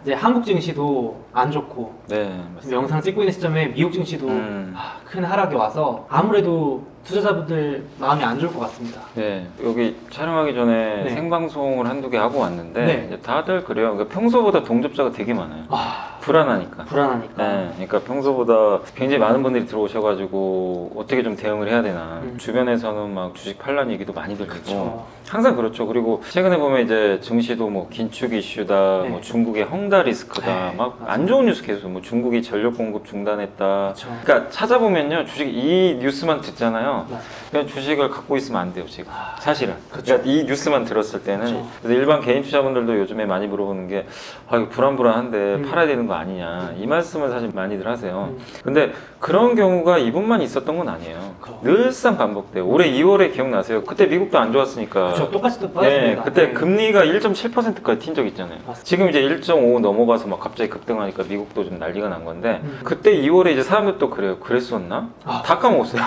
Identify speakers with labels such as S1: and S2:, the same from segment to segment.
S1: 이제 한국 증시도 안 좋고
S2: 네,
S1: 지금 영상 찍고 있는 시점에 미국 증시도 큰 하락이 와서 아무래도 투자자분들 마음이 안 좋을 것 같습니다.
S2: 네, 여기 촬영하기 전에
S1: 네.
S2: 생방송을 한두 개 하고 왔는데
S1: 네.
S2: 이제 다들 그래요. 그러니까 평소보다 동접자가 되게 많아요. 불안하니까.
S1: 불안하니까.
S2: 네, 그러니까 평소보다 굉장히 많은 분들이 들어오셔가지고 어떻게 좀 대응을 해야 되나. 주변에서는 막 주식 팔란 얘기도 많이 들리고.
S1: 그쵸.
S2: 항상 그렇죠. 그리고 최근에 보면 이제 증시도 뭐 긴축 이슈다,
S1: 네.
S2: 뭐 중국의 헝다 리스크다,
S1: 네,
S2: 막
S1: 맞아요.
S2: 안 좋은 뉴스 계속, 뭐 중국이 전력 공급 중단했다.
S1: 그쵸.
S2: 그러니까 찾아보면요, 주식 이 뉴스만 듣잖아요.
S1: 맞아요.
S2: 그냥 주식을 갖고 있으면 안 돼요, 지금. 사실은.
S1: 그쵸.
S2: 그러니까 이 뉴스만 들었을 때는.
S1: 그쵸.
S2: 그래서 일반 개인 투자분들도 요즘에 많이 물어보는 게, 아, 이거 불안불안한데 팔아야 되는 거 아니냐. 이 말씀을 사실 많이들 하세요. 근데 그런 경우가 이분만 있었던 건 아니에요. 늘상 반복돼요. 올해 2월에 기억나세요? 그때 미국도 안 좋았으니까.
S1: 그쵸. 똑같이 또
S2: 네,
S1: 빠졌습니다.
S2: 그때
S1: 네.
S2: 금리가 1.7%까지 튄 적 있잖아요.
S1: 맞습니다.
S2: 지금 이제 1.5 넘어가서 막 갑자기 급등하니까 미국도 좀 난리가 난 건데, 그때 2월에 이제 사람들 또 그래요. 그랬었나? 다 까먹었어요.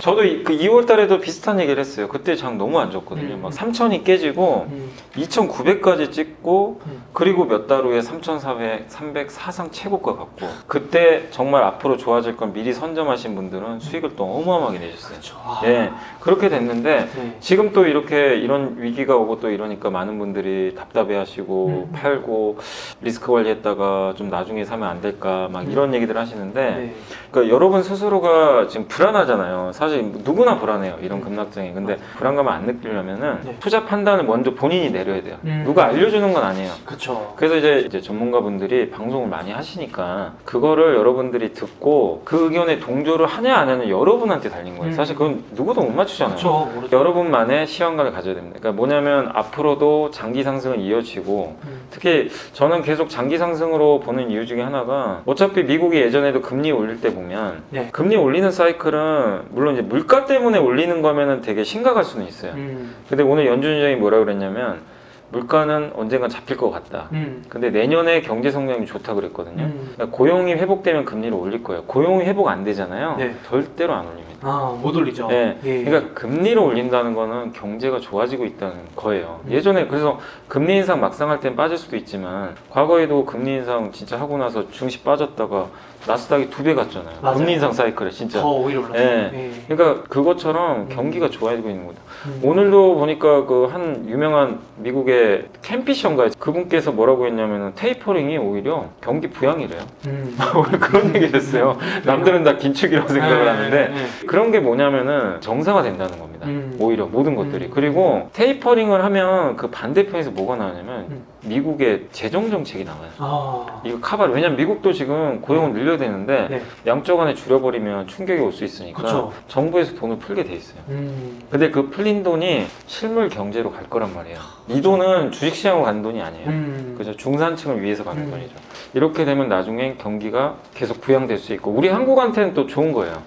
S2: 저도 그 2월 달에도 비슷한 얘기를 했어요. 그때 장 너무 안 좋거든요. 막 3,000이 깨지고 2,900까지 찍고 그리고 몇 달 후에 3,400, 300 사상 최고가 갔고 그때 정말 앞으로 좋아질 건 미리 선점하신 분들은 수익을 또 어마어마하게 내셨어요.
S1: 그쵸.
S2: 예, 그렇게 됐는데
S1: 네.
S2: 지금 또 이렇게 이런 위기가 오고 또 이러니까 많은 분들이 답답해하시고 팔고 리스크 관리했다가 좀 나중에 사면 안 될까 막 이런 얘기들 하시는데
S1: 네.
S2: 그러니까 여러분 스스로가 지금 불안하잖아요. 사실 누구나 불안해요. 이런 급락장애. 근데 불안감을 안 느끼려면은
S1: 네.
S2: 투자 판단을 먼저 본인이 내려야 돼요.
S1: 음.
S2: 누가 알려주는 건 아니에요.
S1: 그쵸.
S2: 그래서 이제 전문가분들이 방송을 많이 하시니까 그거를 여러분들이 듣고 그 의견에 동조를 하냐 안 하냐는 여러분한테 달린 거예요. 사실 그건 누구도 못 맞추잖아요.
S1: 그쵸. 모르죠.
S2: 여러분만의 시간감을 가져야 됩니다. 그러니까 뭐냐면 앞으로도 장기 상승은 이어지고 특히 저는 계속 장기 상승으로 보는 이유 중에 하나가 어차피 미국이 예전에도 금리 올릴 때 보면
S1: 네.
S2: 금리 올리는 사이클은 물론 이제 물가 때문에 올리는 거면은 되게 심각할 수는 있어요. 근데 오늘 연준 의장이 뭐라 그랬냐면 물가는 언젠간 잡힐 것 같다. 근데 내년에 경제 성장이 좋다 그랬거든요. 그러니까 고용이 회복되면 금리를 올릴 거예요. 고용이 회복 안 되잖아요.
S1: 네.
S2: 절대로 안 올립니다.
S1: 아, 못 올리죠.
S2: 네.
S1: 예.
S2: 그러니까 금리를 올린다는 거는 경제가 좋아지고 있다는 거예요. 예전에 그래서 금리 인상 막상 할 땐 빠질 수도 있지만 과거에도 금리 인상 진짜 하고 나서 증시 빠졌다가 나스닥이 2배 갔잖아요.
S1: 맞아요.
S2: 금리 인상 사이클에 진짜.
S1: 더 오히려 올랐어요.
S2: 예.
S1: 예.
S2: 그러니까 그것처럼 경기가 좋아지고 있는 거죠. 오늘도 보니까 그 한 유명한 미국의 캠피션가 그분께서 뭐라고 했냐면은 테이퍼링이 오히려 경기 부양이래요. 오늘 그런 얘기를 했어요. 남들은 다 긴축이라고 생각을 하는데 그런 게 뭐냐면은 정상화된다는 겁니다. 오히려 모든 것들이. 그리고 테이퍼링을 하면 그 반대편에서 뭐가 나오냐면 미국의 재정 정책이 나와요.
S1: 아.
S2: 이거 카바를 왜냐면 미국도 지금 고용을 늘려야 되는데
S1: 네.
S2: 양쪽 안에 줄여버리면 충격이 올 수 있으니까
S1: 그쵸.
S2: 정부에서 돈을 풀게 돼 있어요. 근데 그 풀린 돈이 실물 경제로 갈 거란 말이에요. 이 돈은 주식시장으로 가는 돈이 아니에요. 그죠? 중산층을 위해서 가는 돈이죠. 이렇게 되면 나중엔 경기가 계속 부양될 수 있고 우리 한국한테는 또 좋은 거예요.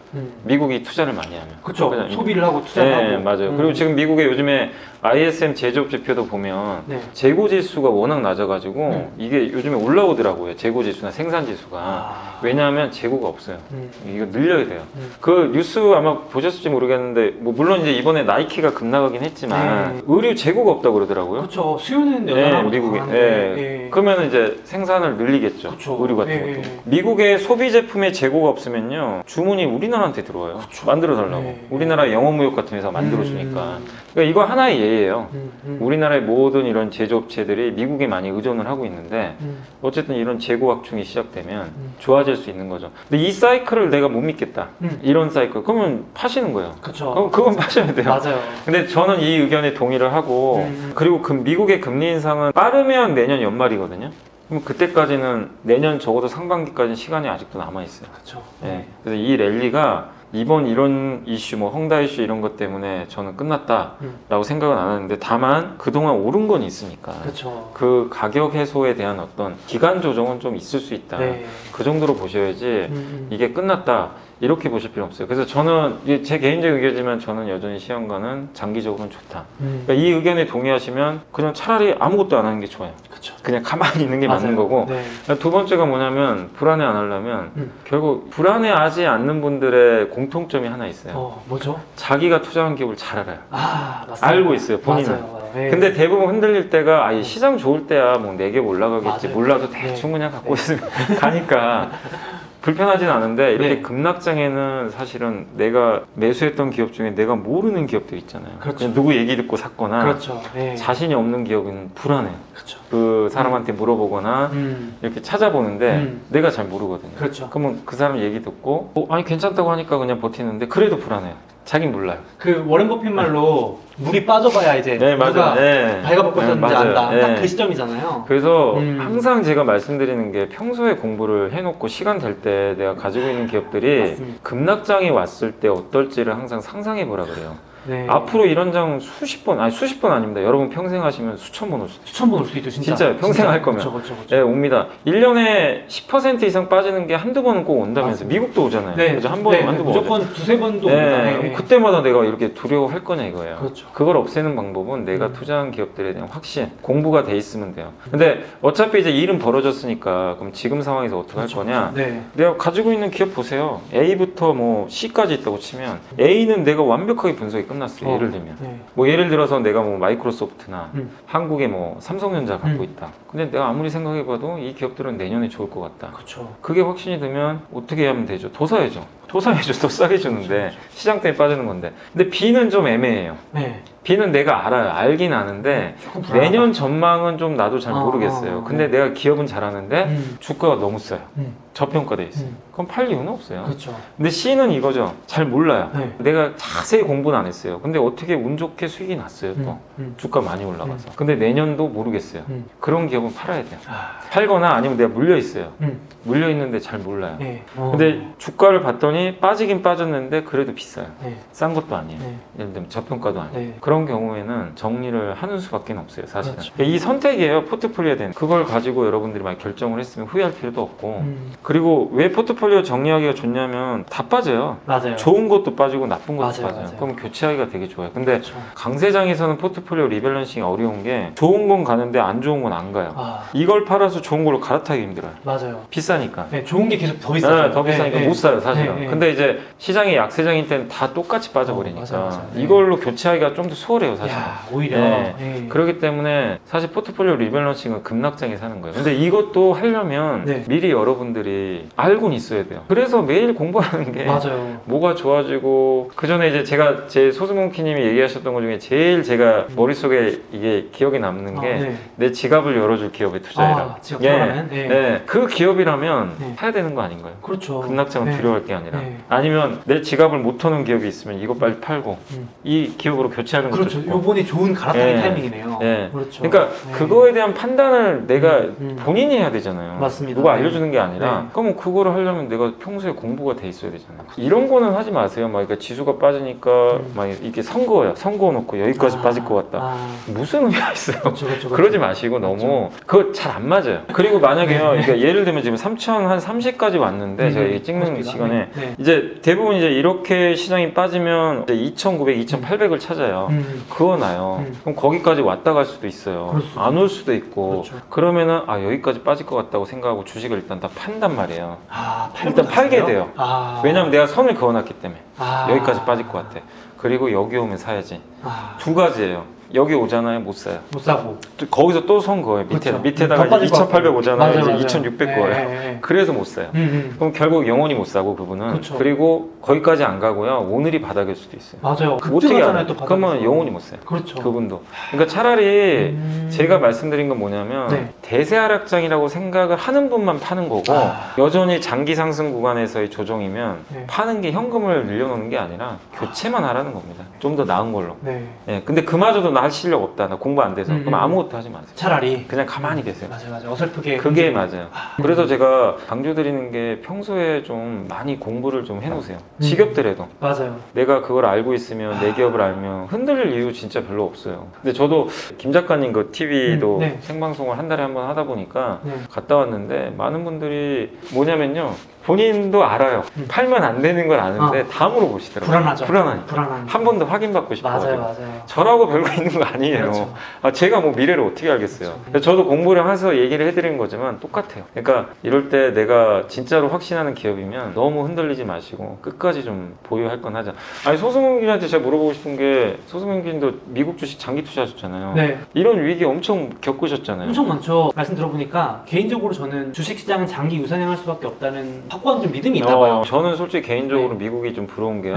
S2: 미국이 투자를 많이 하면.
S1: 그쵸.
S2: 그죠?
S1: 소비를 하고 투자를
S2: 네,
S1: 하고.
S2: 맞아요. 그리고 지금 미국에 요즘에 ISM 제조업 지표도 보면
S1: 네.
S2: 재고 지수가 워낙 낮아가지고 이게 요즘에 올라오더라고요. 재고 지수나 생산 지수가.
S1: 아.
S2: 왜냐하면 재고가 없어요. 이거 늘려야 돼요. 그 뉴스 아마 보셨을지 모르겠는데 뭐 물론 이제 이번에 나이키가 급락하긴 했지만
S1: 네.
S2: 의류 재고가 없다고 그러더라고요.
S1: 그쵸. 수요는
S2: 네,
S1: 여전하고
S2: 미국에.
S1: 강한데.
S2: 네.
S1: 예.
S2: 그러면 이제 생산을 늘리겠죠.
S1: 그쵸.
S2: 의류 같은
S1: 예,
S2: 것도.
S1: 예.
S2: 미국의 소비 제품에 재고가 없으면요. 주문이 우리나라한테 들어와요. 만들어 달라고.
S1: 예.
S2: 우리나라 영어무역 같은 회사 만들어 주니까. 그러니까 이거 하나의 예예요. 우리나라의 모든 이런 제조업체들이 미국에 많이 의존을 하고 있는데 어쨌든 이런 재고 확충이 시작되면 좋아질 수 있는 거죠. 근데 이 사이클을 내가 못 믿겠다. 이런 사이클. 그러면 파시는 거예요.
S1: 그쵸.
S2: 그럼 그건 파셔야 돼요.
S1: 맞아요.
S2: 근데 저는 이 의견에 동의를 하고 그리고 미국의 금리 인상은 빠르면 내년 연말이거든요. 그럼 그때까지는 내년 적어도 상반기까지는 시간이 아직도 남아있어요.
S1: 그쵸.
S2: 네. 그래서 이 랠리가 이번 이런 이슈, 뭐 헝다 이슈 이런 것 때문에 저는 끝났다라고 생각은 안 하는데 다만 그동안 오른 건 있으니까
S1: 그쵸.
S2: 그 가격 해소에 대한 어떤 기간 조정은 좀 있을 수 있다.
S1: 네.
S2: 그 정도로 보셔야지 이게 끝났다. 이렇게 보실 필요 없어요. 그래서 저는 이게 제 개인적 의견이지만 저는 여전히 시황과는 장기적으로는 좋다. 그러니까 이 의견에 동의하시면 그냥 차라리 아무것도 안 하는 게 좋아요.
S1: 그쵸.
S2: 그냥 가만히 있는 게
S1: 맞아요.
S2: 맞는 거고
S1: 네.
S2: 두 번째가 뭐냐면 불안해 안 하려면 결국 불안해하지 않는 분들의 공통점이 하나 있어요.
S1: 뭐죠?
S2: 자기가 투자한 기업을 잘 알아요.
S1: 아, 맞습니다.
S2: 알고 있어요, 본인은.
S1: 맞아요. 네.
S2: 근데 대부분 흔들릴 때가 이 시장 좋을 때야 뭐 4개 올라가겠지
S1: 맞아요.
S2: 몰라도 대충
S1: 네.
S2: 그냥 갖고 있으면 가니까 불편하진 않은데 이렇게
S1: 네.
S2: 급락장에는 사실은 내가 매수했던 기업 중에 내가 모르는 기업들 있잖아요.
S1: 그렇죠.
S2: 그냥 누구 얘기 듣고 샀거나
S1: 그렇죠. 네.
S2: 자신이 없는 기업은 불안해요.
S1: 그렇죠.
S2: 그 사람한테 물어보거나
S1: 음.
S2: 이렇게 찾아보는데 내가 잘 모르거든요.
S1: 그렇죠.
S2: 그러면 그 사람 얘기 듣고 아니 괜찮다고 하니까 그냥 버티는데 그래도 불안해요. 자긴 몰라요.
S1: 그 워렌 버핏 말로 물이 빠져봐야 이제
S2: 네, 맞아요.
S1: 누가
S2: 네.
S1: 발가벗고
S2: 네,
S1: 있었는지
S2: 맞아요.
S1: 안다.
S2: 네.
S1: 딱 그 시점이잖아요.
S2: 그래서
S1: 음.
S2: 항상 제가 말씀드리는 게 평소에 공부를 해놓고 시간 될 때 내가 가지고 있는 기업들이
S1: 맞습니다.
S2: 급락장이 왔을 때 어떨지를 항상 상상해 보라 그래요.
S1: 네.
S2: 앞으로 이런 장 수십 번 아닙니다. 여러분 평생 하시면 수천 번 올 수도 있어요.
S1: 수천 번 올 수 있죠, 진짜.
S2: 진짜요. 평생 할 거면.
S1: 그렇죠.
S2: 네, 옵니다. 1년에 10% 이상 빠지는 게 한두 번은 꼭 온다면서.
S1: 맞습니다.
S2: 미국도 오잖아요.
S1: 네.
S2: 그죠? 한 번,
S1: 네.
S2: 한두 번
S1: 무조건
S2: 오죠.
S1: 두세 번도
S2: 네.
S1: 옵니다.
S2: 그럼 그때마다 내가 이렇게 두려워할 거냐 이거예요.
S1: 그렇죠.
S2: 그걸 없애는 방법은 내가 투자한 기업들에 대한 확신, 공부가 돼 있으면 돼요. 근데 어차피 이제 일은 벌어졌으니까 그럼 지금 상황에서 어떻게
S1: 그렇죠.
S2: 할 거냐?
S1: 네.
S2: 내가 가지고 있는 기업 보세요. A부터 뭐 C까지 있다고 치면 A는 내가 완벽하게 분석이 끝났어요. 예를 들면.
S1: 네.
S2: 뭐 예를 들어서 내가 뭐 마이크로소프트나
S1: 음.
S2: 한국의 뭐 삼성전자 갖고
S1: 음.
S2: 있다. 근데 내가 아무리 생각해봐도 이 기업들은 내년에 좋을 것 같다.
S1: 그렇죠.
S2: 그게 확신이 들면 어떻게 하면 되죠? 더 사야죠. 더 사야죠. 더 싸게 주는데 시장 때문에 빠지는 건데. 근데 B는 좀 애매해요.
S1: 네.
S2: B는 내가 알아요. 알긴 아는데
S1: 조금 불안하다.
S2: 내년 전망은 좀 나도 잘 모르겠어요. 근데
S1: 네.
S2: 내가 기업은 잘하는데
S1: 음.
S2: 주가가 너무 싸요.
S1: 음.
S2: 저평가돼 있어요. 그럼 팔 이유는 없어요.
S1: 그렇죠.
S2: 근데 C는 이거죠. 잘 몰라요.
S1: 네.
S2: 내가 자세히 공부는 안 했어요. 근데 어떻게 운 좋게 수익이 났어요 또. 주가 많이 올라가서. 근데 내년도 모르겠어요. 그런 기업은 팔아야 돼요.
S1: 아.
S2: 팔거나 아니면 내가 물려 있어요.
S1: 음.
S2: 물려 있는데 잘 몰라요.
S1: 네.
S2: 근데 주가를 봤더니 빠지긴 빠졌는데 그래도 비싸요.
S1: 네.
S2: 싼 것도 아니에요.
S1: 네.
S2: 예를 들면 저평가도 아니에요.
S1: 네.
S2: 그런 경우에는 정리를 하는 수밖에 없어요, 사실은.
S1: 그렇죠.
S2: 이 선택이에요, 포트폴리오에 대한. 그걸 가지고 여러분들이 많이 결정을 했으면 후회할 필요도 없고. 그리고 왜 포트폴리오 정리하기가 좋냐면 다 빠져요.
S1: 맞아요.
S2: 좋은 것도 빠지고 나쁜 것도
S1: 맞아요,
S2: 빠져요.
S1: 맞아요.
S2: 그럼 교체하기가 되게 좋아요. 근데
S1: 그렇죠.
S2: 강세장에서는 포트폴리오 리밸런싱이 어려운 게 좋은 건 가는데 안 좋은 건 안 가요.
S1: 아.
S2: 이걸 팔아서 좋은 걸로 갈아타기 힘들어요.
S1: 맞아요.
S2: 비싸니까.
S1: 네, 좋은 게 계속 더 비싸죠.
S2: 네, 더 비싸니까 못 사요 사실은.
S1: 네, 네.
S2: 근데 이제 시장이 약세장일 때는 다 똑같이 빠져버리니까
S1: 맞아요. 네.
S2: 이걸로 교체하기가 좀 더 수월해요 사실은.
S1: 야, 오히려.
S2: 네.
S1: 네.
S2: 그렇기 때문에 사실 포트폴리오 리밸런싱은 급락장에 사는 거예요. 근데 이것도 하려면
S1: 네.
S2: 미리 여러분들이 알고는 있어야 돼요. 그래서 매일 공부하는 게
S1: 맞아요.
S2: 뭐가 좋아지고 그 전에 이제 제가 제 소수몽키님이 얘기하셨던 것 중에 제일 제가 머릿속에 이게 기억에 남는 게
S1: 네.
S2: 내 지갑을 열어줄 기업에 투자해라.
S1: 아, 지갑 들어가면? 네.
S2: 네. 그 기업이라면
S1: 네.
S2: 사야 되는 거 아닌가요?
S1: 그렇죠.
S2: 급락장은
S1: 네.
S2: 두려워할 게 아니라.
S1: 네.
S2: 아니면 내 지갑을 못 터는 기업이 있으면 이거 빨리 팔고
S1: 음.
S2: 이 기업으로 교체하는 것도
S1: 그렇죠.
S2: 좋고.
S1: 요번이 좋은 갈아타기
S2: 네.
S1: 타이밍이네요.
S2: 네.
S1: 그렇죠.
S2: 그러니까
S1: 네.
S2: 그거에 대한 판단을 내가
S1: 음.
S2: 본인이 해야 되잖아요.
S1: 맞습니다.
S2: 누가
S1: 네.
S2: 알려주는 게 아니라.
S1: 네.
S2: 그러면 그거를 하려면 내가 평소에 공부가 돼 있어야 되잖아요. 이런 거는 하지 마세요. 막 그러니까 지수가 빠지니까 막 이게 선거예요. 선거 놓고 여기까지 빠질 것 같다.
S1: 아.
S2: 무슨 의미가 있어요?
S1: 그렇죠, 그렇죠.
S2: 그러지 마시고 너무 그거 잘 안 맞아요. 그리고 만약에요.
S1: 네.
S2: 그러니까 예를 들면 지금 3,030까지 왔는데 제가 이게 찍는
S1: 그렇습니다.
S2: 시간에
S1: 네.
S2: 이제 대부분 이제 이렇게 시장이 빠지면 이제 2,900, 2,800을 찾아요. 그거 나요. 그럼 거기까지 왔다 갈 수도 있어요.
S1: 그럴 수도
S2: 안 올 수도 있고.
S1: 그렇죠.
S2: 그러면은 아 여기까지 빠질 것 같다고 생각하고 주식을 일단 다 판단 말이에요.
S1: 아,
S2: 일단 팔게
S1: 났어요?
S2: 돼요.
S1: 아.
S2: 왜냐면 내가 선을 그어놨기 때문에
S1: 아.
S2: 여기까지 빠질 것 같아. 그리고 여기 오면 사야지.
S1: 아.
S2: 두 가지예요. 여기 오잖아요, 못 사요.
S1: 못 사고.
S2: 거기서 또 선 거예요.
S1: 그렇죠.
S2: 밑에다가
S1: 더 빠질 것
S2: 2,800
S1: 같고.
S2: 오잖아요.
S1: 맞아요,
S2: 이제
S1: 맞아요.
S2: 2,600
S1: 네,
S2: 거예요.
S1: 네, 네.
S2: 그래서 못 사요. 그럼 결국 영원히 못 사고 그분은.
S1: 그렇죠.
S2: 그리고 거기까지 안 가고요. 오늘이 바닥일 수도 있어요.
S1: 맞아요.
S2: 어떻게
S1: 급등하잖아요,
S2: 알아요?
S1: 또 바닥에서.
S2: 그러면 영원히 못 사요.
S1: 그렇죠.
S2: 그분도. 그러니까 차라리 제가 말씀드린 건 뭐냐면
S1: 네.
S2: 대세 하락장이라고 생각을 하는 분만 파는 거고
S1: 아.
S2: 여전히 장기 상승 구간에서의 조정이면
S1: 네.
S2: 파는 게 현금을 늘려놓는 게 아니라 교체만 하라는 겁니다. 좀 더 나은 걸로.
S1: 네.
S2: 예, 근데 그마저도 나 할 실력 없다. 나 공부 안 돼서. 그럼 아무것도 하지 마세요.
S1: 차라리.
S2: 그냥 가만히 계세요.
S1: 맞아요. 어설프게.
S2: 그게 맞아요. 그래서 제가 강조드리는 게 평소에 좀 많이 공부를 좀 해놓으세요. 직업들에도.
S1: 맞아요.
S2: 내가 그걸 알고 있으면 내 기업을 알면 흔들릴 이유 진짜 별로 없어요. 근데 저도 김 작가님 그 TV도
S1: 네.
S2: 생방송을 한 달에 한 번 하다 보니까
S1: 네.
S2: 갔다 왔는데 많은 분들이 뭐냐면요. 본인도 알아요. 팔면 안 되는 걸 아는데 다 물어보시더라고요.
S1: 불안하죠.
S2: 불안하니까.
S1: 불안한.
S2: 한 번 더 확인받고 싶어가지고.
S1: 맞아요.
S2: 저라고 별거 있는 거 아니에요.
S1: 그렇죠.
S2: 제가 뭐 미래를 어떻게 알겠어요.
S1: 그렇죠.
S2: 저도 공부를 해서 얘기를 해드리는 거지만 똑같아요. 그러니까 이럴 때 내가 진짜로 확신하는 기업이면 너무 흔들리지 마시고 끝까지 좀 보유할 건 하자. 아니 소승훈 기자한테 제가 물어보고 싶은 게, 소승훈 기자도 미국 주식 장기 투자하셨잖아요.
S1: 네.
S2: 이런 위기 엄청 겪으셨잖아요.
S1: 엄청 많죠. 말씀 들어보니까 개인적으로 저는 주식시장은 장기 우상향할 수밖에 없다는 확고한 좀 믿음이 있나 봐요.
S2: 저는 솔직히 개인적으로
S1: 네.
S2: 미국이 좀 부러운 게요.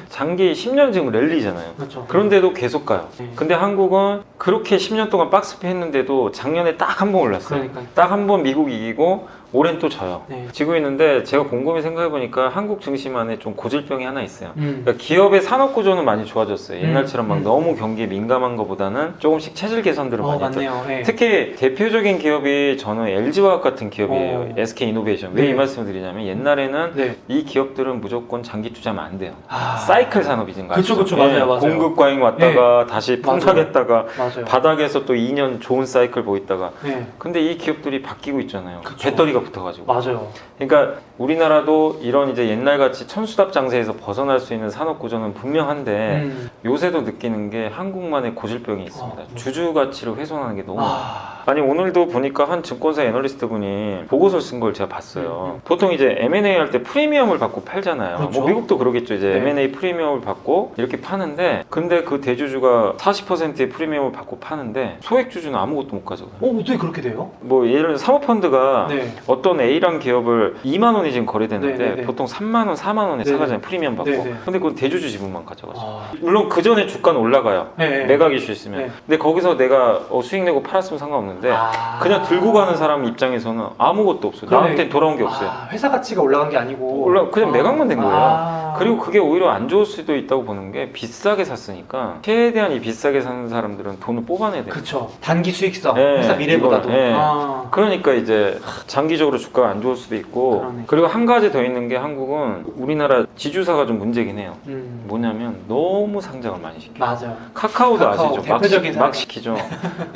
S2: 장기 10년 지금 랠리잖아요.
S1: 그렇죠.
S2: 그런데도 계속 가요.
S1: 네.
S2: 근데 한국은 그렇게 10년 동안 박스피 했는데도 작년에 딱 한 번 올랐어요.
S1: 그러니까요.
S2: 딱 한 번 미국 이기고 올해는 또 져요.
S1: 네.
S2: 지고 있는데 제가 곰곰이 생각해보니까 한국 증시만에 좀 고질병이 하나 있어요.
S1: 음.
S2: 그러니까 기업의 산업 구조는 많이 좋아졌어요. 옛날처럼 막
S1: 음.
S2: 너무 경기에 민감한 것보다는 조금씩 체질 개선들을 많이 했죠.
S1: 맞네요. 네.
S2: 특히 대표적인 기업이 저는 LG화학 같은 기업이에요. SK이노베이션. 왜 이
S1: 네.
S2: 말씀을 드리냐면 옛날에는
S1: 네.
S2: 이 기업들은 무조건 장기 투자하면 안 돼요.
S1: 아.
S2: 사이클 산업이진 거
S1: 그쵸,
S2: 아시죠?
S1: 그쵸. 맞아요, 맞아요.
S2: 공급 과잉 왔다가 다시
S1: 맞아요.
S2: 폭락했다가
S1: 맞아요.
S2: 바닥에서 또 2년 좋은 사이클 보이다가.
S1: 네.
S2: 근데 이 기업들이 바뀌고 있잖아요.
S1: 그쵸.
S2: 배터리가 붙어가지고.
S1: 맞아요.
S2: 그러니까 우리나라도 이런 이제 옛날같이 천수답 장세에서 벗어날 수 있는 산업 구조는 분명한데 요새도 느끼는 게 한국만의 고질병이 있습니다. 주주 가치를 훼손하는 게 너무 많아요. 아니 오늘도 보니까 한 증권사 애널리스트 분이 보고서를 쓴 걸 제가 봤어요. 보통 이제 M&A 할 때 프리미엄을 받고 팔잖아요.
S1: 그렇죠.
S2: 뭐 미국도 그러겠죠. 이제
S1: 네.
S2: M&A 프리미엄을 받고 이렇게 파는데, 근데 그 대주주가 40%의 프리미엄을 받고 파는데 소액주주는 아무것도 못 가져가요.
S1: 어떻게 그렇게 돼요?
S2: 뭐 예를 들어 사모펀드가
S1: 네.
S2: 어떤 A란 기업을 2만 원이 지금 거래되는데
S1: 네, 네, 네.
S2: 보통 3만 원, 4만 원에
S1: 네,
S2: 사가잖아요. 프리미엄 받고.
S1: 네, 네.
S2: 근데 그건 대주주 지분만 가져가죠.
S1: 아.
S2: 물론 그 전에 주가는 올라가요.
S1: 네.
S2: 매각 이슈 있으면.
S1: 네.
S2: 근데 거기서 내가 수익 내고 팔았으면 상관없는데
S1: 아.
S2: 그냥 들고 가는 사람 입장에서는 아무것도 없어요.
S1: 그러네.
S2: 나한테 돌아온 게 없어요.
S1: 회사 가치가 올라간 게 아니고
S2: 그냥 매각만 된 거예요.
S1: 아.
S2: 그리고 그게 오히려 안 좋을 수도 있다고 보는 게, 비싸게 샀으니까 최대한 이 비싸게 사는 사람들은 돈을 뽑아내야 돼요.
S1: 그쵸. 단기 수익성.
S2: 네,
S1: 회사 미래보다도.
S2: 이거는, 네.
S1: 아.
S2: 그러니까 이제 장기적으로 주가가 안 좋을 수도 있고.
S1: 그러네.
S2: 그리고 한 가지 더 있는 게, 한국은 우리나라 지주사가 좀 문제긴 해요.
S1: 음.
S2: 뭐냐면 너무 상장을 많이 시켜요.
S1: 맞아요.
S2: 카카오도
S1: 카카오,
S2: 아시죠?
S1: 대표적인 사례.
S2: 막 시키죠.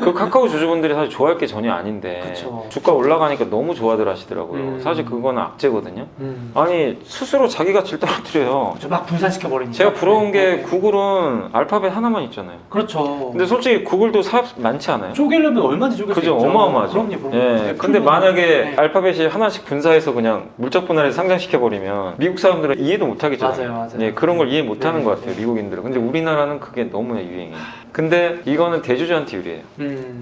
S2: 그 카카오 주주분들이 사실 좋아할 게 전혀 아닌데
S1: 그쵸.
S2: 주가 올라가니까 너무 좋아들 하시더라고요.
S1: 음.
S2: 사실 그거는 악재거든요. 아니 스스로 자기 가치를 떨어뜨려요.
S1: 그쵸. 막 분산시켜 버리니까.
S2: 제가 부러운 게
S1: 네.
S2: 구글은 알파벳 하나만 있잖아요.
S1: 그렇죠.
S2: 근데 솔직히 구글도 사업 많지 않아요?
S1: 쪼개려면 얼마든지 쪼갤 수
S2: 그죠,
S1: 있죠.
S2: 어마어마하죠.
S1: 그럼요.
S2: 예.
S1: 네,
S2: 근데
S1: 풀면-
S2: 만약에
S1: 네.
S2: 알파벳이 하나씩 분사해서 그냥 물적 분할해서 상장시켜버리면 미국 사람들은 이해도 못하겠잖아요.
S1: 맞아요.
S2: 예, 그런 걸 이해 못하는
S1: 네,
S2: 것 같아요,
S1: 네.
S2: 미국인들은. 근데 우리나라는 그게 너무 유행이에요. 근데 이거는 대주주한테 유리해요.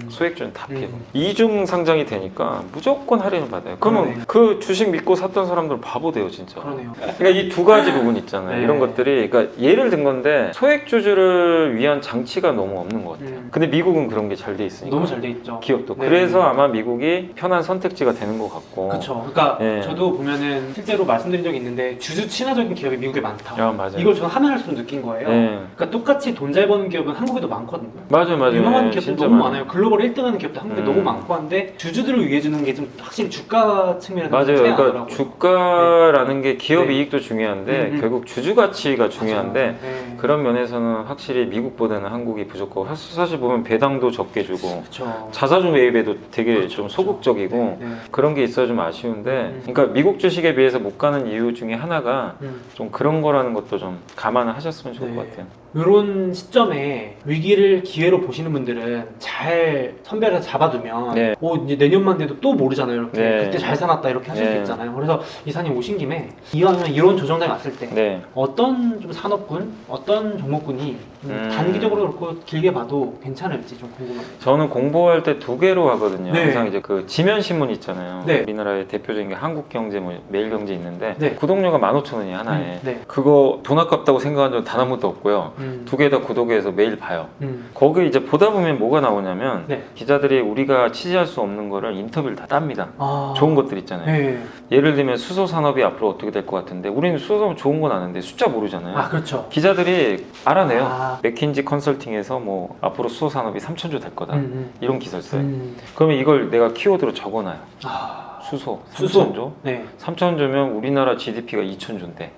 S2: 소액주는 다 피해요. 이중 상장이 되니까 무조건 할인을 받아요. 그러면
S1: 그러네.
S2: 그 주식 믿고 샀던 사람들 바보 돼요, 진짜.
S1: 그러네요.
S2: 그러니까 이 두 가지 부분 있잖아요.
S1: 네.
S2: 이런 것들이, 그러니까 예를 든 건데 소액주주를 위한 장치가 너무 없는 것 같아요. 근데 미국은 그런 게 잘 돼 있으니까.
S1: 너무 잘 돼 있죠.
S2: 기업도.
S1: 네.
S2: 그래서 아마 미국이 편한 선택지가 되는 것 같고.
S1: 그렇죠. 그러니까
S2: 예.
S1: 저도 보면은 실제로 말씀드린 적이 있는데 주주 친화적인 기업이 미국에 많다.
S2: 야, 맞아요.
S1: 이걸 저는 하면 할수록 느낀 거예요.
S2: 예.
S1: 그러니까 똑같이 돈 잘 버는 기업은 한국에도 많거든요.
S2: 맞아요.
S1: 유명한
S2: 예,
S1: 기업들
S2: 진짜
S1: 너무
S2: 많아요.
S1: 많아요. 글로벌 1등하는 기업도 한국에 너무 많고 한데 주주들을 위해 주는 게 좀 확실히 주가 측면에서
S2: 맞아요.
S1: 차이가
S2: 그러니까
S1: 나더라고요.
S2: 주가라는 게 기업
S1: 네.
S2: 이익도 중요한데 결국 주주 가치가 중요한데,
S1: 맞아요. 네.
S2: 그런 면에서는 확실히 미국보다는 한국이 부족하고, 사실 보면 배당도 적게 주고
S1: 그렇죠.
S2: 자사주 매입에도 되게
S1: 그렇죠,
S2: 좀
S1: 그렇죠.
S2: 소극적이고
S1: 네, 네.
S2: 그런 게 있어서 좀 아쉬운데, 그러니까 미국 주식에 비해서 못 가는 이유 중에 하나가 좀 그런 거라는 것도 좀 감안을 하셨으면 좋을
S1: 네.
S2: 것 같아요.
S1: 이런 시점에 위기를 기회로 보시는 분들은 잘 선별해서 잡아두면
S2: 네.
S1: 이제 내년만 돼도 또 모르잖아요. 이렇게
S2: 네.
S1: 그때 잘 사놨다 이렇게 하실 수
S2: 네.
S1: 있잖아요. 그래서 이사님 오신 김에 이왕이면 이런 조정당이 왔을 때
S2: 네.
S1: 어떤 좀 산업군, 어떤 종목군이 좀 단기적으로 그렇고 길게 봐도 괜찮을지 좀 궁금합니다.
S2: 저는 공부할 때 두 개로 하거든요.
S1: 네.
S2: 항상 이제 그 지면 신문 있잖아요.
S1: 네.
S2: 우리나라의 대표적인 게 한국경제, 뭐 매일경제 있는데
S1: 네.
S2: 구독료가 15,000원이 하나에.
S1: 네.
S2: 그거 돈 아깝다고 생각한 적 단 한 번도 없고요. 두 개 다 구독해서 매일 봐요. 거기 이제 보다 보면 뭐가 나오냐면
S1: 네.
S2: 기자들이 우리가 취재할 수 없는 거를 인터뷰를 다 땁니다.
S1: 아.
S2: 좋은 것들 있잖아요.
S1: 네.
S2: 예를 들면 수소 산업이 앞으로 어떻게 될 것 같은데, 우리는 수소 산업 좋은 건 아는데 숫자 모르잖아요.
S1: 아 그렇죠.
S2: 기자들이 알아내요.
S1: 아.
S2: 맥킨지 컨설팅에서 뭐 앞으로 수소 산업이 3,000조 될 거다. 이런 기사를 써요.
S1: 음.
S2: 그러면 이걸 내가 키워드로 적어놔요.
S1: 아.
S2: 수소
S1: 수소.
S2: 3,000조?
S1: 네.
S2: 3,000조면 우리나라 GDP가 2,000조인데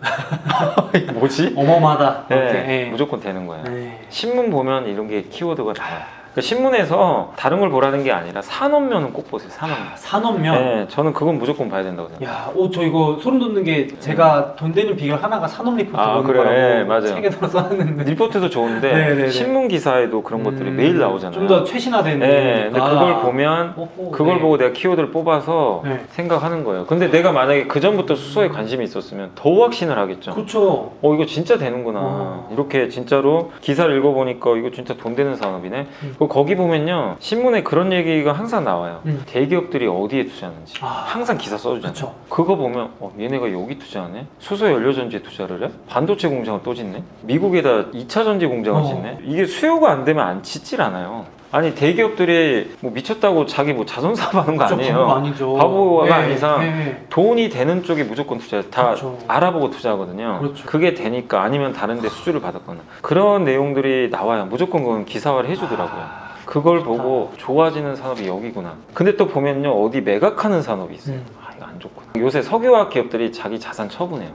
S2: 뭐지?
S1: 어마어마하다.
S2: 네,
S1: 이렇게. 네.
S2: 무조건 되는 거예요.
S1: 네.
S2: 신문 보면 이런 게 키워드가 나와요. 그러니까 신문에서 다른 걸 보라는 게 아니라 산업면은 꼭 보세요. 산업면.
S1: 산업면.
S2: 네, 저는 그건 무조건 봐야 된다고 생각해요.
S1: 야, 저 이거 소름 돋는 게 제가 돈 되는 비결 하나가 산업 리포트 보는
S2: 그래요?
S1: 거라고
S2: 네, 맞아요.
S1: 책에서 써놨는데
S2: 리포트도 좋은데
S1: 네네네.
S2: 신문 기사에도 그런 것들이 매일 나오잖아요.
S1: 좀 더 최신화된.
S2: 네, 근데
S1: 거니까.
S2: 그걸 보면
S1: 오호,
S2: 그걸
S1: 네.
S2: 보고 내가 키워드를 뽑아서
S1: 네.
S2: 생각하는 거예요. 근데 내가 만약에 그 전부터 수소에 관심이 있었으면 더 확신을 하겠죠.
S1: 그렇죠.
S2: 이거 진짜 되는구나. 이렇게 진짜로 기사를 읽어보니까 이거 진짜 돈 되는 산업이네. 그리고 거기 보면요, 신문에 그런 얘기가 항상 나와요. 대기업들이 어디에 투자하는지 항상 기사 써주잖아요.
S1: 그쵸.
S2: 그거 보면 얘네가 여기 투자하네? 수소 연료전지에 투자를 해? 반도체 공장을 또 짓네? 미국에다 2차 전지 공장을 짓네? 이게 수요가 안 되면 안 짓질 않아요. 아니 대기업들이 뭐 미쳤다고 자기 뭐 자선 사업하는 거 아니에요.
S1: 바보가 아니죠.
S2: 바보가
S1: 네,
S2: 아닌 이상
S1: 네.
S2: 돈이 되는 쪽이 무조건 투자해요. 다
S1: 그렇죠.
S2: 알아보고 투자하거든요.
S1: 그렇죠.
S2: 그게 되니까 아니면 다른 데 수주를 받았거나 그런 내용들이 나와요. 무조건 그건 기사화를 해주더라고요. 그걸 보고 좋아지는 산업이 여기구나. 근데 또 보면요, 어디 매각하는 산업이 있어요. 이거 안 좋구나. 요새 석유화학 기업들이 자기 자산 처분해요.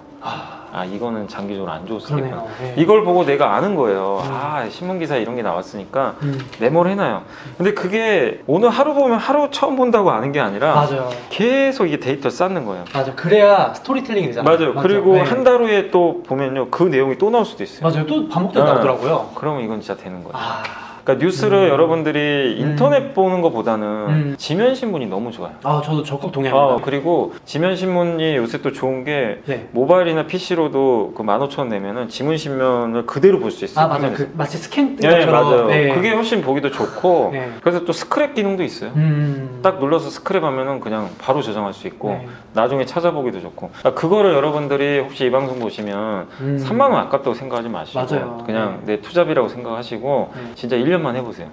S2: 이거는 장기적으로 안 좋을 수 있겠구나.
S1: 네.
S2: 이걸 보고 내가 아는 거예요. 신문기사에 이런 게 나왔으니까 메모를 해놔요. 근데 그게 오늘 하루 보면 하루 처음 본다고 아는 게 아니라
S1: 맞아요.
S2: 계속 이게 데이터 쌓는 거예요.
S1: 맞아. 그래야 스토리텔링이 되잖아요.
S2: 맞아요. 그리고
S1: 네.
S2: 한 달 후에 또 보면요, 그 내용이 또 나올 수도 있어요.
S1: 맞아요. 또 반복돼서
S2: 네.
S1: 나오더라고요.
S2: 그러면 이건 진짜 되는 거예요. 그러니까 뉴스를 여러분들이 인터넷 보는 것보다는 지면 신문이 너무 좋아요.
S1: 저도 적극 동의합니다.
S2: 그리고 지면 신문이 요새 또 좋은 게
S1: 네.
S2: 모바일이나 PC로도 그 15,000원 내면은 지문 신문을 그대로 볼 수 있어요.
S1: 맞아요.
S2: 화면에서.
S1: 그 마치 스캔 뜬
S2: 네,
S1: 것처럼.
S2: 맞아요.
S1: 네.
S2: 그게 훨씬 보기도 좋고,
S1: 네.
S2: 그래서 또 스크랩 기능도 있어요. 딱 눌러서 스크랩하면은 그냥 바로 저장할 수 있고,
S1: 네.
S2: 나중에 찾아보기도 좋고. 그거를 여러분들이 혹시 이 방송 보시면 3만 원 아깝다고 생각하지 마시고,
S1: 맞아요.
S2: 그냥 내 투자비라고 생각하시고, 진짜 1년만 해보세요.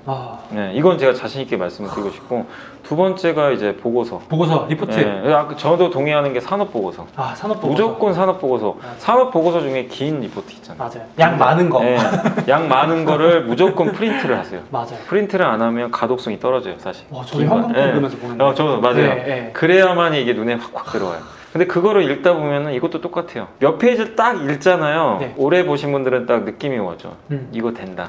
S2: 네, 이건 제가 자신 있게 말씀을 드리고 싶고, 두 번째가 이제 보고서.
S1: 보고서, 리포트.
S2: 저도 동의하는 게 산업 보고서.
S1: 산업 보고서.
S2: 무조건 산업 보고서. 산업 보고서 중에 긴 리포트 있잖아요.
S1: 맞아요. 양 많은 거.
S2: 네, 양 많은 거를 무조건 프린트를 하세요.
S1: 맞아요.
S2: 프린트를 안 하면 가독성이 떨어져요, 사실.
S1: 저도 현금 읽으면서 보는데.
S2: 저도 맞아요.
S1: 네.
S2: 그래야만이 이게 눈에 확확 들어와요. 근데 그거를 읽다 보면은 이것도 똑같아요. 몇 페이지를 딱 읽잖아요.
S1: 네.
S2: 오래 보신 분들은 딱 느낌이 오죠. 이거 된다.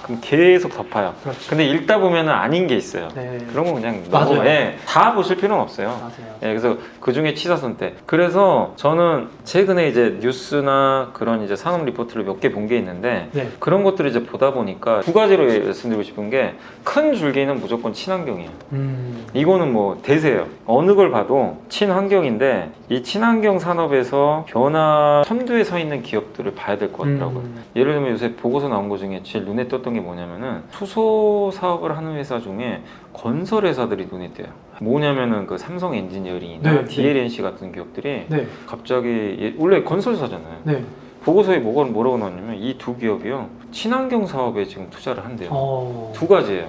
S2: 그럼 계속 덮어요.
S1: 그렇죠.
S2: 근데 읽다 보면은 아닌 게 있어요.
S1: 네.
S2: 그런 거 그냥
S1: 맞아요.
S2: 다 보실 필요는 없어요.
S1: 맞아요.
S2: 그래서 그 중에 치사선택. 그래서 저는 최근에 이제 뉴스나 그런 이제 산업 리포트를 몇 개 본 게 있는데
S1: 네.
S2: 그런 것들을 이제 보다 보니까 두 가지로 말씀드리고 싶은 게 큰 줄기는 무조건 친환경이에요. 이거는 뭐 대세예요. 어느 걸 봐도 친환경인데 이 친환경 산업에서 변화 선두에 서 있는 기업들을 봐야 될 것 같더라고요. 예를 들면 요새 보고서 나온 것 중에 제일 눈에 떴던 게 뭐냐면은 수소 사업을 하는 회사 중에 건설 회사들이 눈에 띄어요. 뭐냐면은 그 삼성 엔지니어링이나
S1: 네,
S2: DLNC 같은 기업들이
S1: 네.
S2: 갑자기 원래 건설사잖아요.
S1: 네.
S2: 보고서에 뭐라고 나왔냐면 이 두 기업이요, 친환경 사업에 지금 투자를 한대요. 두 가지예요.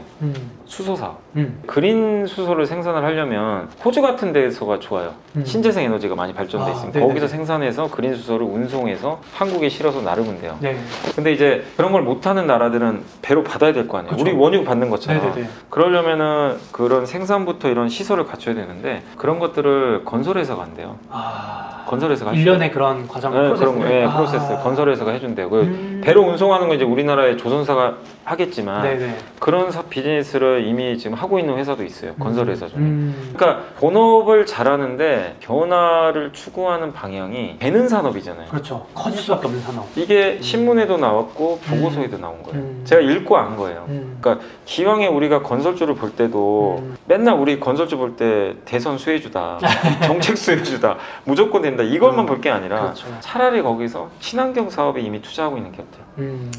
S2: 수소 사업. 그린 수소를 생산을 하려면 호주 같은 데서가 좋아요. 신재생 에너지가 많이 발전돼 있으면
S1: 네네네.
S2: 거기서 생산해서 그린 수소를 운송해서 한국에 실어서 나르면 돼요.
S1: 네.
S2: 근데 이제 그런 걸 못하는 나라들은 배로 받아야 될 거 아니에요.
S1: 그쵸.
S2: 우리 원유 받는 것처럼.
S1: 네네네.
S2: 그러려면은 그런 생산부터 이런 시설을 갖춰야 되는데 그런 것들을 건설회사가 안 돼요. 건설회사가
S1: 일련의 그런 과정 프로세스.
S2: 그런 거, 프로세스 건설회사가 해준대요. 배로 운송하는 건 이제 우리나라의 조선사가 하겠지만
S1: 네네.
S2: 그런 비즈니스를 이미 지금 하고 있는 회사도 있어요. 건설회사 중에. 그러니까 본업을 잘하는데 변화를 추구하는 방향이 되는 산업이잖아요.
S1: 그렇죠. 커질 수밖에 없는 산업.
S2: 이게 신문에도 나왔고 보고서에도 나온 거예요. 제가 읽고 안 거예요. 그러니까 기왕에 우리가 건설주를 볼 때도 맨날 우리 건설주 볼 때 대선 수혜주다, 정책 수혜주다, 무조건 된다 이것만 볼 게 아니라
S1: 그렇죠.
S2: 차라리 거기서 친환경 사업에 이미 투자하고 있는 기업들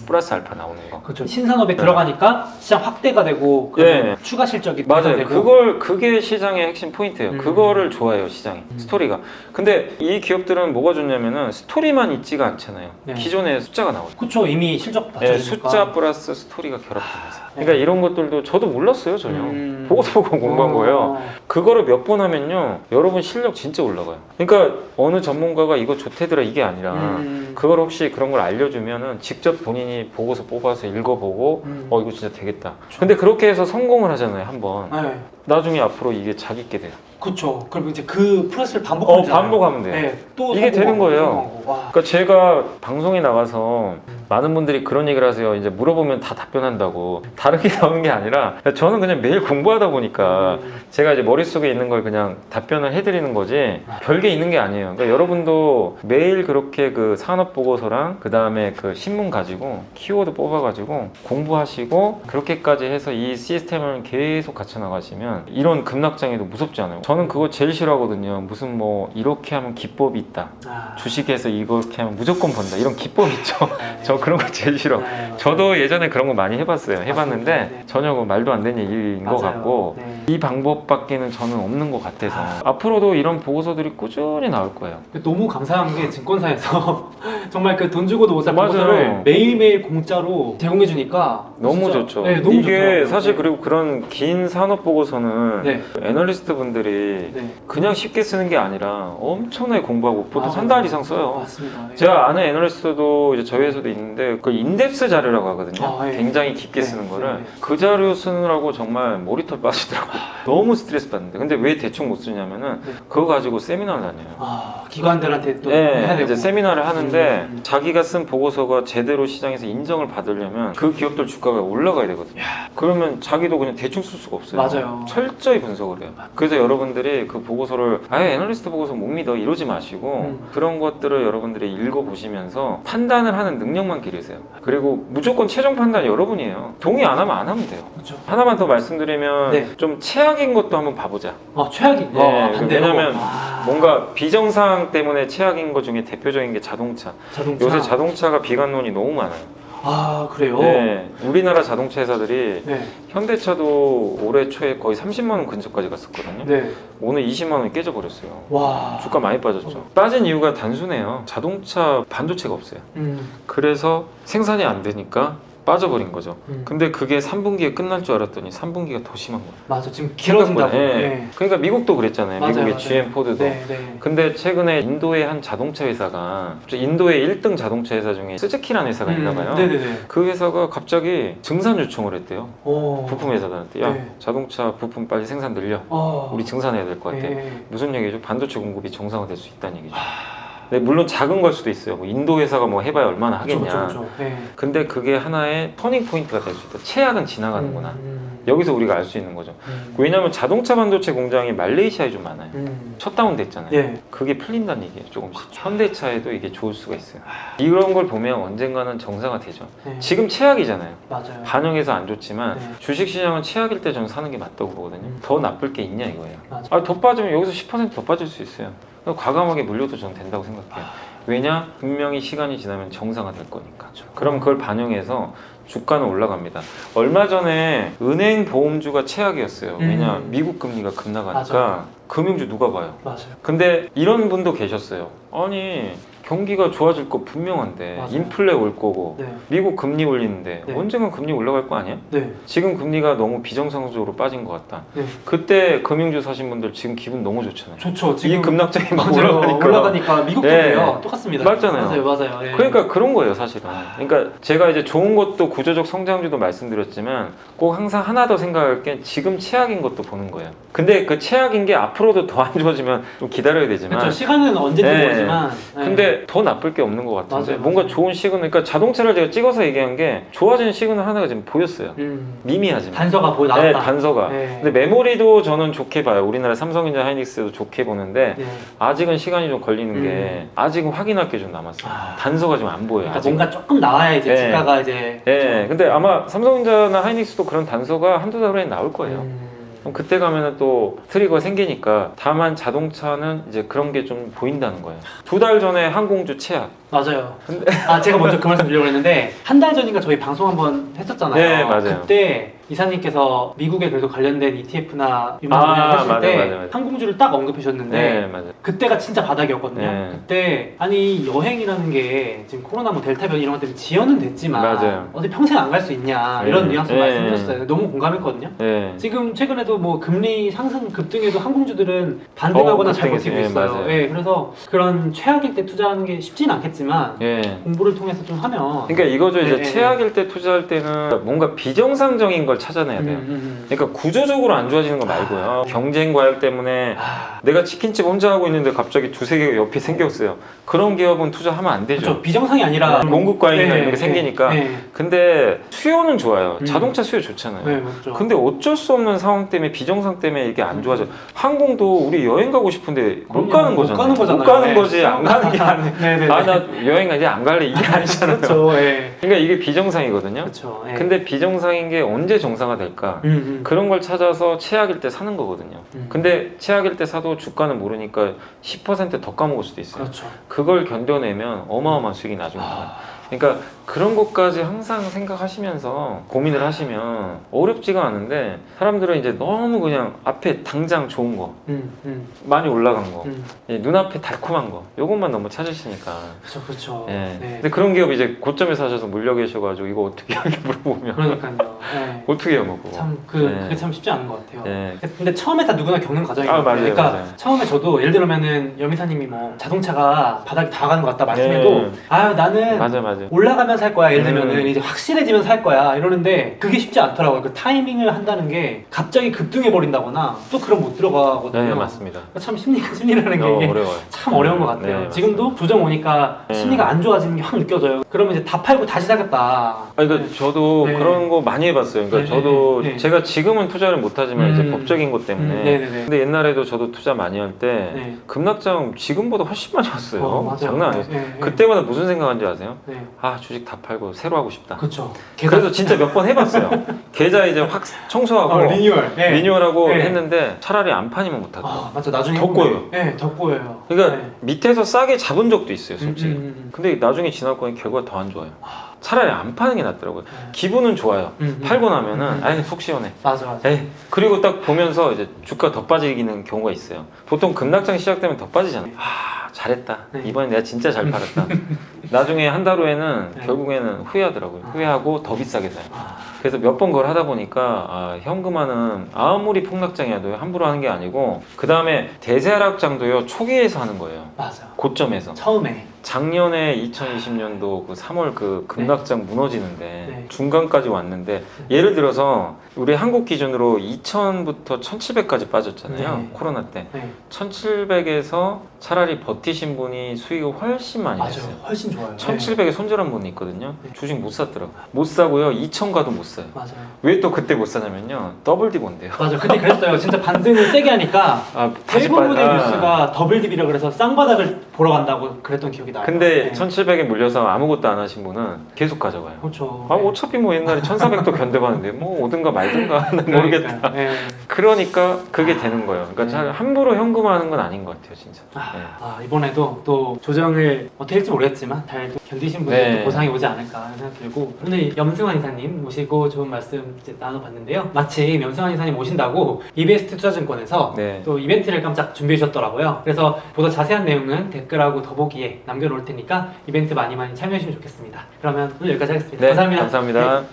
S2: 플러스 알파 나오는 거.
S1: 그렇죠. 신산업에 들어가니까 시장 확대가 되고
S2: 예.
S1: 추가 실적이
S2: 맞아요.
S1: 되고.
S2: 그게 시장의 핵심 포인트예요. 그거를 좋아해요, 시장이. 스토리가. 근데 이 기업들은 뭐가 좋냐면은 스토리만 있지가 않잖아요.
S1: 네.
S2: 기존에 숫자가 나오죠.
S1: 그렇죠. 이미 실적 받쳐주니까.
S2: 숫자 플러스 스토리가 결합되면서. 그러니까 이런 것들도 저도 몰랐어요, 전혀. 보고서 보고 공부한 거예요. 그거를 몇 번 하면요, 여러분 실력 진짜 올라가요. 그러니까 어느 전문가가 이거 좋대더라 이게 아니라 그걸 혹시 그런 걸 알려주면은 직접 본인이 보고서 뽑아서 읽어보고 이거 진짜 되겠다. 근데 그렇게 해서 성공을 하잖아요, 한번.
S1: 네.
S2: 나중에 앞으로 이게 자기게 돼요.
S1: 그렇죠. 그럼 이제 그 프로세스를 반복하면
S2: 반복하면 돼요.
S1: 네. 또
S2: 이게 되는 거예요.
S1: 성공하고. 와.
S2: 그러니까 제가 방송에 나가서 많은 분들이 그런 얘기를 하세요. 이제 물어보면 다 답변한다고. 다른 게 나오는 게 아니라 저는 그냥 매일 공부하다 보니까 제가 이제 머릿속에 있는 걸 그냥 답변을 해드리는 거지 별게 있는 게 아니에요. 그러니까 여러분도 매일 그렇게 그 산업 보고서랑 그 다음에 그 신문 가지고 키워드 뽑아가지고 공부하시고 그렇게까지 해서 이 시스템을 계속 갖춰 나가시면 이런 급락장애도 무섭지 않아요. 저는 그거 제일 싫어하거든요. 무슨 뭐 이렇게 하면 기법이 있다. 주식에서 이렇게 하면 무조건 번다. 이런 기법 있죠. 저 그런 거 제일 싫어. 저도 예전에 그런 거 많이 해봤어요. 해봤는데
S1: 네.
S2: 전혀 그 말도 안 되는 일인 것
S1: 맞아요.
S2: 같고
S1: 네.
S2: 이 방법밖에는 저는 없는 것 같아서 앞으로도 이런 보고서들이 꾸준히 나올 거예요.
S1: 너무 감사한 게 증권사에서 정말 그 돈 주고도 못 살
S2: 맞아요.
S1: 보고서를 매일매일 공짜로 제공해 주니까
S2: 너무 좋죠.
S1: 네, 너무
S2: 이게
S1: 좋더라고요.
S2: 사실
S1: 네.
S2: 그리고 그런 긴 산업 보고서는
S1: 네.
S2: 애널리스트 분들이
S1: 네.
S2: 그냥 쉽게 쓰는 게 아니라 엄청나게 공부하고 보통
S1: 맞아요.
S2: 한 달 이상 써요.
S1: 맞습니다. 네.
S2: 제가 아는 애널리스트도 이제 저희 회사도 있는데 그 인덱스 자료라고 하거든요.
S1: 아, 예.
S2: 굉장히 깊게
S1: 네,
S2: 쓰는 거를
S1: 네.
S2: 그 자료 쓰느라고 정말 머리털 빠지더라고. 너무 스트레스 받는데 근데 왜 대충 못 쓰냐면은
S1: 네.
S2: 그거 가지고 세미나를 다녀요.
S1: 기관들한테 또 해야
S2: 네,
S1: 되고.
S2: 이제 세미나를 하는데
S1: 음.
S2: 자기가 쓴 보고서가 제대로 시장에서 인정을 받으려면 그 기업들 주가가 올라가야 되거든요. 그러면 자기도 그냥 대충 쓸 수가 없어요.
S1: 맞아요.
S2: 철저히 분석을 해요. 그래서 여러분들이 그 보고서를 아예 애널리스트 보고서 못 믿어 이러지 마시고 그런 것들을 여러분들이 읽어보시면서 판단을 하는 능력만 기르세요. 그리고 무조건 최종 판단 여러분이에요. 동의 안 하면 안 하면 돼요.
S1: 그렇죠.
S2: 하나만 더 말씀드리면
S1: 네.
S2: 좀 최악인 것도 한번 봐보자.
S1: 최악이.
S2: 네,
S1: 반대로.
S2: 왜냐면 뭔가 비정상 때문에 최악인 것 중에 대표적인 게 자동차.
S1: 자동차.
S2: 요새 자동차가 비관론이 너무 많아요.
S1: 그래요?
S2: 네, 우리나라 자동차 회사들이
S1: 네.
S2: 현대차도 올해 초에 거의 30만 원 근처까지 갔었거든요.
S1: 네.
S2: 오늘 20만 원이 깨져버렸어요.
S1: 와.
S2: 주가 많이 빠졌죠. 빠진 이유가 단순해요. 자동차 반도체가 없어요. 그래서 생산이 안 되니까 빠져버린 거죠. 근데 그게 3분기에 끝날 줄 알았더니 3분기가 더 심한 거예요.
S1: 맞아. 지금 길어진다고.
S2: 생각보다.
S1: 네.
S2: 그러니까 미국도 그랬잖아요.
S1: 맞아요,
S2: 미국의
S1: 맞아요.
S2: GM 포드도.
S1: 네, 네.
S2: 근데 최근에 인도의 한 자동차 회사가 인도의 1등 자동차 회사 중에 스즈키라는 회사가 있나 봐요.
S1: 네네네.
S2: 그 회사가 갑자기 증산 요청을 했대요.
S1: 부품.
S2: 부품 회사들한테 야
S1: 네.
S2: 자동차 부품 빨리 생산 늘려. 우리 증산해야 될 것 같아.
S1: 네.
S2: 무슨 얘기죠? 반도체 공급이 정상화될 수 있다는 얘기죠. 근데 물론 작은 걸 수도 있어요. 뭐 인도 회사가 뭐 해봐야 얼마나 하겠냐.
S1: 그쵸. 네.
S2: 근데 그게 하나의 터닝 포인트가 될 수 있다. 최악은 지나가는구나. 여기서 우리가 알 수 있는 거죠. 왜냐하면 자동차 반도체 공장이 말레이시아에 좀 많아요. 셧다운 됐잖아요.
S1: 네.
S2: 그게 풀린다는 얘기예요. 조금씩. 현대차에도 이게 좋을 수가 있어요. 이런 걸 보면 언젠가는 정상화 되죠.
S1: 네.
S2: 지금 최악이잖아요.
S1: 맞아요.
S2: 반영해서 안 좋지만
S1: 네.
S2: 주식시장은 최악일 때 저는 사는 게 맞다고 보거든요. 더 나쁠 게 있냐 이거예요.
S1: 맞아.
S2: 더 빠지면 여기서 10% 더 빠질 수 있어요. 과감하게 물려도 저는 된다고 생각해요. 왜냐? 분명히 시간이 지나면 정상화 될 거니까. 그럼 그걸 반영해서 주가는 올라갑니다. 얼마 전에 은행 보험주가 최악이었어요. 왜냐? 미국 금리가 급락하니까
S1: 맞아.
S2: 금융주 누가 봐요?
S1: 맞아요.
S2: 근데 이런 분도 계셨어요. 아니 경기가 좋아질 거 분명한데
S1: 맞아요.
S2: 인플레 올 거고
S1: 네.
S2: 미국 금리 올리는데
S1: 네.
S2: 언젠간 금리 올라갈 거 아니야?
S1: 네.
S2: 지금 금리가 너무 비정상적으로 빠진 것 같다.
S1: 네.
S2: 그때 금융주 사신 분들 지금 기분 너무 좋잖아요.
S1: 좋죠.
S2: 이
S1: 지금
S2: 급락장이 막
S1: 맞아요.
S2: 올라가니까.
S1: 올라가니까 미국도
S2: 네.
S1: 그래요. 똑같습니다.
S2: 맞잖아요.
S1: 맞아요. 네.
S2: 그러니까 그런 거예요, 사실은. 그러니까 제가 이제 좋은 것도 구조적 성장주도 말씀드렸지만 꼭 항상 하나 더 생각할 게 지금 최악인 것도 보는 거예요. 근데 그 최악인 게 앞으로도 더 안 좋아지면 좀 기다려야 되지만.
S1: 그렇죠. 시간은 언제든
S2: 네.
S1: 모르지만. 네.
S2: 근데 더 나쁠 게 없는 것 같은데
S1: 맞아요,
S2: 뭔가
S1: 맞아요.
S2: 좋은 시그널, 그러니까 자동차를 제가 찍어서 얘기한 게 좋아지는 시그널 하나가 지금 보였어요. 미미하지만.
S1: 단서가 나왔다.
S2: 네, 단서가.
S1: 네.
S2: 근데 메모리도 저는 좋게 봐요. 우리나라 삼성전자 하이닉스도 좋게 보는데
S1: 네.
S2: 아직은 시간이 좀 걸리는 게 아직은 확인할 게 좀 남았어요. 단서가 좀 안 보여요.
S1: 그러니까
S2: 아직은.
S1: 뭔가 조금 나와야 이제
S2: 네.
S1: 주가가 이제.
S2: 네, 근데 아마 삼성전자나 하이닉스도 그런 단서가 한두 달 후에 나올 거예요. 그럼 그때 가면은 또 트리거가 생기니까 다만 자동차는 이제 그런 게 좀 보인다는 거예요. 2달 전에 항공주 최악.
S1: 맞아요. 제가 먼저 그 말씀 드리려고 했는데 한 달 전인가 저희 방송 한번 했었잖아요.
S2: 네, 맞아요.
S1: 그때 이사님께서 미국에 그래도 관련된 ETF나 유망 분야 하실 때
S2: 맞아요.
S1: 항공주를 딱 언급하셨는데
S2: 네, 맞아요.
S1: 그때가 진짜 바닥이었거든요.
S2: 네.
S1: 그때 아니 여행이라는 게 지금 코로나 뭐 델타 변이 이런 것 때문에 지연은 됐지만
S2: 맞아요.
S1: 어디 평생 안 갈 수 있냐
S2: 네.
S1: 이런 뉘앙스
S2: 네.
S1: 말씀하셨어요. 너무 공감했거든요.
S2: 네.
S1: 지금 최근에도 뭐 금리 상승 급등에도 항공주들은 반등하거나 잘 버티고
S2: 급등했어요.
S1: 있어요.
S2: 맞아요.
S1: 네, 그래서 그런 최악일 때 투자하는 게 쉽지는 않겠지만 하겠지만
S2: 예.
S1: 공부를 통해서 좀 하면
S2: 그러니까 이거죠. 이제
S1: 네,
S2: 최악일 때 투자할 때는 뭔가 비정상적인 걸 찾아내야 돼요. 그러니까 구조적으로 안 좋아지는 거 말고요. 경쟁 과열 때문에 내가 치킨집 혼자 하고 있는데 갑자기 두세 개가 옆에 생겼어요. 그런 기업은 투자하면 안 되죠.
S1: 그렇죠. 비정상이 아니라
S2: 공급 과잉이나
S1: 네,
S2: 이런 게 생기니까.
S1: 네,
S2: 근데 수요는 좋아요. 자동차 수요 좋잖아요.
S1: 네, 맞죠.
S2: 근데 어쩔 수 없는 상황 때문에 비정상 때문에 이게 안 좋아져. 항공도 우리 여행 가고 싶은데 못 가는 거잖아요. 못 가는 거지. 안 가는 게 아니야.
S1: 네네.
S2: 아, 나 여행 이제 안 갈래 이게 아니잖아요.
S1: 그렇죠. 네.
S2: 그러니까 이게 비정상이거든요.
S1: 그렇죠. 네.
S2: 근데 비정상인 게 언제 정상화 될까? 그런 걸 찾아서 최악일 때 사는 거거든요. 근데 최악일 때 사도 주가는 모르니까 10%더 까먹을 수도 있어요.
S1: 그렇죠.
S2: 그걸 견뎌내면 어마어마한 수익이 나중에 나와요. 그러니까 그런 것까지 항상 생각하시면서 고민을 하시면 어렵지가 않은데 사람들은 이제 너무 그냥 앞에 당장 좋은 거 많이 올라간 거 예, 눈앞에 달콤한 거 요것만 너무 찾으시니까
S1: 그렇죠. 그렇죠.
S2: 예.
S1: 네.
S2: 근데 그런 기업 이제 고점에 사셔서 물려 계셔가지고 이거 어떻게 해요? 이렇게 물어보면
S1: 그러니까요. 네.
S2: 어떻게 해요 뭐 그거
S1: 그게 참 쉽지 않은 것 같아요.
S2: 예.
S1: 근데 처음에 다 누구나 겪는 과정이거든요.
S2: 맞아요,
S1: 그러니까
S2: 맞아요.
S1: 처음에 저도 예를 들면은 여미사님이 뭐 자동차가 바닥이 다 가는 것 같다 말씀해도 아 나는
S2: 맞아
S1: 올라가면 살 거야. 예를 들면은 이제 확실해지면 살 거야. 이러는데 그게 쉽지 않더라고요. 그 타이밍을 한다는 게 갑자기 급등해 버린다거나 또 그럼 못 들어가거든요.
S2: 네 맞습니다.
S1: 참 심리라는 게 이게
S2: 어려워요.
S1: 참 어려운 것 같아요.
S2: 네,
S1: 지금도 조정 오니까 심리가 안 좋아지는 게 확 느껴져요. 그러면 이제 다 팔고 다시 사겠다.
S2: 그러니까 저도
S1: 네.
S2: 그런 거 많이 해봤어요. 그러니까
S1: 네,
S2: 저도
S1: 네, 네.
S2: 제가 지금은 투자를 못하지만 이제 법적인 것 때문에.
S1: 네네네.
S2: 근데 옛날에도 저도 투자 많이 할 때
S1: 네.
S2: 급락장 지금보다 훨씬 많이 왔어요.
S1: 맞아요.
S2: 장난 아니었어요.
S1: 네, 네.
S2: 그때마다 무슨 생각하는지 아세요?
S1: 네.
S2: 아 주식 다 팔고 새로 하고 싶다.
S1: 그렇죠.
S2: 그래서 진짜 몇 번 해봤어요. 계좌 이제 확 청소하고
S1: 리뉴얼. 네.
S2: 리뉴얼하고
S1: 네.
S2: 했는데 차라리 안 파니면 못하더라고요.
S1: 맞죠. 나중에
S2: 더
S1: 보면-
S2: 꼬여요.
S1: 네, 더 꼬여요.
S2: 그러니까
S1: 네.
S2: 밑에서 싸게 잡은 적도 있어요, 솔직히.
S1: 음.
S2: 근데 나중에 지나고 보니 결과가 더 안 좋아요. 차라리 안 파는 게 낫더라고요.
S1: 네.
S2: 기분은 좋아요. 팔고 나면은 아이 속 시원해.
S1: 맞아.
S2: 에이, 그리고 딱 보면서 이제 주가 더 빠지는 경우가 있어요. 보통 급락장이 시작되면 더 빠지잖아요. 아 잘했다.
S1: 네.
S2: 이번엔 내가 진짜 잘 팔았다. 나중에 한 달 후에는
S1: 네.
S2: 결국에는 후회하더라고요. 후회하고 더 비싸게 사요.
S1: 아,
S2: 그래서 몇 번 그걸 하다 보니까 아, 현금화는 아무리 폭락장이라도 함부로 하는 게 아니고 그 다음에 대세하락장도요 초기에서 하는 거예요.
S1: 맞아.
S2: 고점에서.
S1: 처음에.
S2: 작년에 2020년도 그 3월 그 급락장 무너지는데
S1: 네.
S2: 중간까지 왔는데 예를 들어서 우리 한국 기준으로 2000부터 1700까지 빠졌잖아요.
S1: 네.
S2: 코로나 때.
S1: 네.
S2: 1700에서 차라리 버티신 분이 수익을 훨씬 많이
S1: 맞아요.
S2: 냈어요.
S1: 훨씬 좋아요.
S2: 1700에 손절한 분이 있거든요.
S1: 네.
S2: 주식 못 샀더라고요. 못 사고요. 2000 가도 못 사요.
S1: 맞아요.
S2: 왜 또 그때 못 사냐면요. 더블 딥 온대요.
S1: 맞아. 그때 그랬어요. 진짜 반등을 세게 하니까
S2: 아, 다시
S1: 대부분의
S2: 빠- 아.
S1: 뉴스가 더블 딥이라 그래서 쌍바닥을 보러 간다고 그랬던 기억이 나요.
S2: 근데
S1: 네.
S2: 1700에 물려서 아무것도 안 하신 분은 계속 가져가요.
S1: 그렇죠.
S2: 아 어차피 뭐 옛날에 1400도 견뎌봤는데 뭐 오든가 말든가 난 모르겠다.
S1: 네.
S2: 그러니까 그게 되는 거예요. 그러니까
S1: 네.
S2: 잘 함부로 현금화하는 건 아닌 것 같아요, 진짜. 네.
S1: 이번에도 또 조정을 어떻게 할지 모르겠지만 잘 견디신 분들
S2: 네.
S1: 보상이 오지 않을까 하는 생각 들고 오늘 염승환 이사님 모시고 좋은 말씀 이제 나눠봤는데요. 마침 염승환 이사님 오신다고 이베스트 투자증권에서
S2: 네.
S1: 또 이벤트를 깜짝 준비해 주셨더라고요. 그래서 보다 자세한 내용은 댓글하고 더보기에 남겨놓을 테니까 이벤트 많이 참여해 주시면 좋겠습니다. 그러면 오늘 여기까지 하겠습니다.
S2: 네,
S1: 감사합니다.
S2: 감사합니다.
S1: 네.